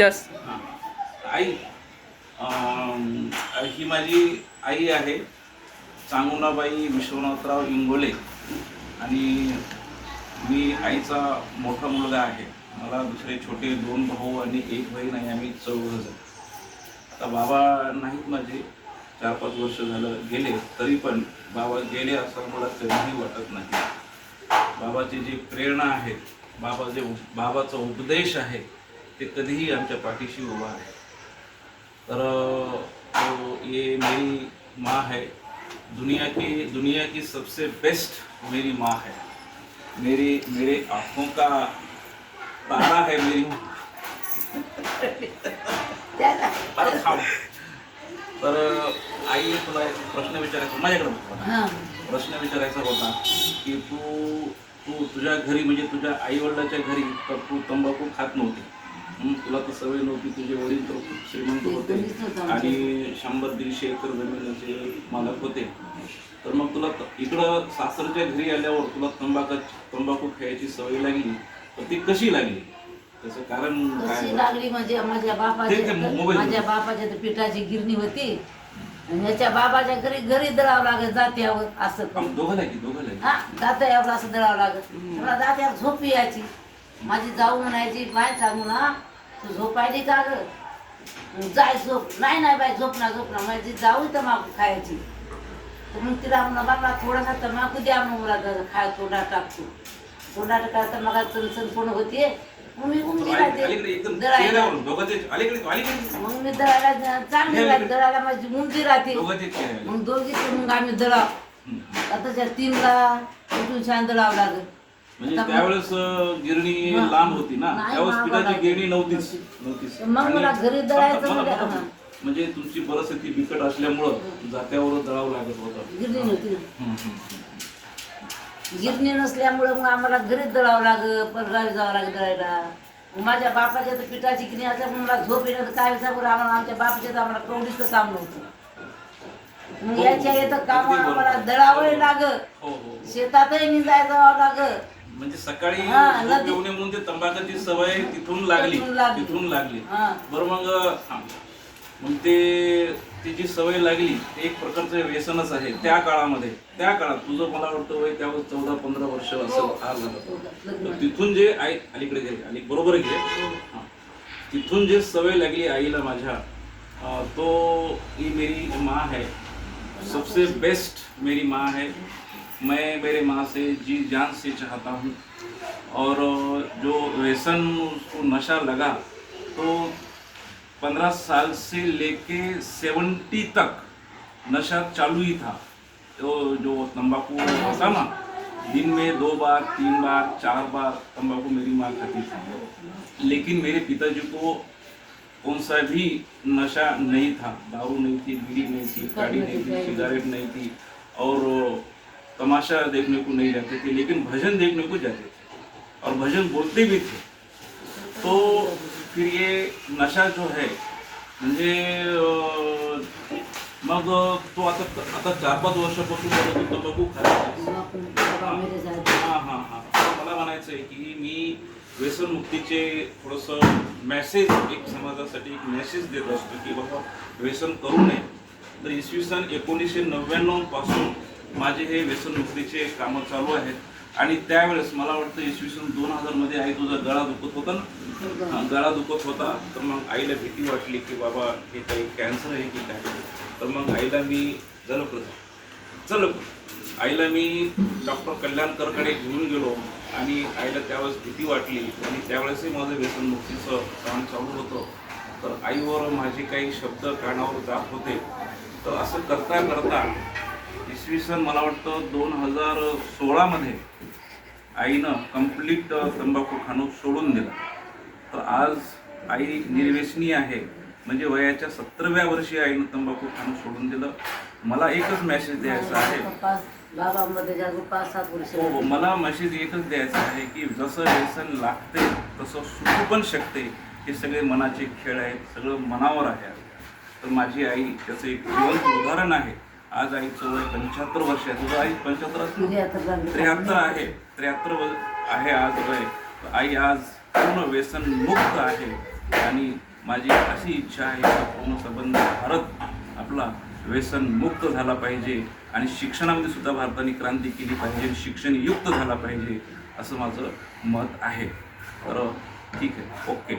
जास्त. हां. आई ही माझी आई आहे, चांगुणाबाई विश्वनाथराव इंगोले. आणि मी आईचा मोठा मुलगा आहे. मला दुसरे छोटे 2 भाऊ आणि 1 बहीण आहे. आम्ही 14 जण. आता बाबा नाहीत माझे, 4-5 वर्ष झालं गेले. तरी पण बाबा गेले असं मला कधीही वाटत नाही. बाबाची जी प्रेरणा आहे, बाबाचा उपदेश आहे, ते कधीही आमच्या पाठीशी उभा आहे. तर तो ये मेरी माँ है, दुनिया की सबसे बेस्ट मेरी माँ है. मेरे आँखों का तारा है मेरी माँ. तर आई, तुला एक प्रश्न विचारायचा माझ्याकडे होता. प्रश्न विचारायचा होता की तुझ्या घरी, म्हणजे तुझ्या आईवडिलाच्या घरी तर तू तंबाखू खात नव्हती. तुला तर सवय नव्हती. तुझे वडील तर खूप श्रीमंत होते आणि 100-150 एकर जमिनीचे मालक होते. तर मग तुला इकडं सासरच्या घरी आल्यावर तुला तंबाखू खायची सवय लागली, तर ती कशी लागली? त्याचं कारण काय लागली? म्हणजे माझ्या बापाच्या तर पिठाची गिरणी होती. याच्या बाबाच्या घरी दळावं लागत जात्यावर असं. दोघं हा, जात्यावर असं दळावं लागत. मला जात्यावर झोप यायची. माझी जाऊ म्हणायची, बाय सांगू ना तू झोपायची का ग? जाय झोप. नाही बाय झोपणार. माझी जाऊ तंबाखू खायची. तर मग तिला म्हणा, बाबा थोडासा तंबाखू द्या म्हणून मला खाय, तोंडात टाकतो. तोंडात टाकता मग चणचण कोण होतीये. मग मी उमदी राहते दळायला. मग मी दळायला चांगली राहते. दळायला माझी उमदी राहते. मग दोघी मग आम्ही दळाव. आता 3ला उठून छान दळावं लागत. म्हणजे त्यावेळेस गिरणी लांब होती ना, त्यावेळेस पिठाची गिरणी नव्हतीच. मग मला घरी दळायचं म्हणजे तुमची परिस्थिती बिकट असल्यामुळं जात्यावर दळावं लागत होतं. गिरणी नव्हती. गिरणी नसल्यामुळं मग आम्हाला घरीच दळावं लागत. परगावी जावं लागत दळायला. माझ्या बापाच्या तर पिठाची गिरणी असल्यामुळे मला झोप येणं तर काय विचार. आम्हाला आमच्या बापाच्या तर आम्हाला कवडीचं काम नव्हतं. मग याच्या येतं काम आम्हाला दळावं लागत. शेतातही निंदायला जावं लागत. म्हणजे सकाळी म्हणून ते तंबाखूची सवय तिथून लागली. बरं, मग तिची सवय लागली. एक प्रकारचं व्यसनच आहे त्या काळात तुझं मला वाटतं वय त्यावेळेस 14-15 वर्ष असं फार झालं. तिथून जे आई अलीकडे गेले बरोबर घे, तिथून जे सवय लागली आईला माझ्या, तो ही मेरी माँ है, सबसे बेस्ट मेरी माँ है. मैं मेरे माँ से जी जान से चाहता हूँ. और जो व्यसन, उसको नशा लगा तो 15 साल से लेके 70 तक नशा चालू ही था. तो जो तंबाकू होता ना, दिन में 2 बार 3 बार 4 बार तंबाकू मेरी माँ खाती थी. लेकिन मेरे पिताजी को कौन सा भी नशा नहीं था. दारू नहीं थी, बीड़ी नहीं थी, गाड़ी नहीं थी, सिगरेट नहीं थी, और तमाशा देखने को नहीं जाते थे, लेकिन भजन देखने को जाते थे और भजन बोलते भी थे. तो फिर ये नशा जो है, म्हणजे मग तो आता 4-5 वर्षापासून तंबाखू खायचा. मला म्हणायचं आहे की मी व्यसनमुक्तीचे थोडंसं मेसेज, एक समाजासाठी एक मेसेज देत असतो की बाबा व्यसन करू नये. तर इसवी सन 1999 पासून माझे हे व्यसनमुक्तीचे कामं चालू आहेत. आणि त्यावेळेस मला वाटतं इसवी सन 2000 मध्ये आई तुझा गळा दुखत होता ना, गळा दुखत होता. तर मग आईला भीती वाटली की बाबा हे काही कॅन्सर आहे की काय. तर मग आईला मी आईला मी डॉक्टर कल्याणकरकडे घेऊन गेलो. आणि आईला त्यावेळेस भीती वाटली आणि त्यावेळेसही माझं व्यसनमुक्तीचं काम चालू होतं. तर आईवर माझे काही शब्द कानावर जात होते. तर असं करता इसवी सन मला वाटतं 2016 मध्ये आईनं कंप्लीट तंबाखू खाणं सोडून दिलं. तर आज आई निर्व्यसनी आहे. म्हणजे वयाच्या 17व्या वर्षी आईनं तंबाखू खाणं सोडून दिलं. मला एकच मेसेज द्यायचा आहे, मला मेसेज एकच द्यायचा आहे की जसं व्यसन लागते तसं सुटू पण शकते. हे सगळे मनाचे खेळ आहेत, सगळं मनावर आहे. तर माझी आई त्याचं एक जिवंत उदाहरण आहे. आज आईचं वय 75 वर्ष आहे. तुझं आई 75 73 आहे. 73 आहे आज वय. आई आज पूर्ण व्यसन मुक्त आहे आणि माझी अशी इच्छा आहे की पूर्ण संबंध भारत आपला व्यसनमुक्त झाला पाहिजे आणि शिक्षणामध्ये सुद्धा भारताने क्रांती केली पाहिजे, शिक्षणयुक्त झाला पाहिजे असं माझं मत आहे. तर ठीक आहे, ओके.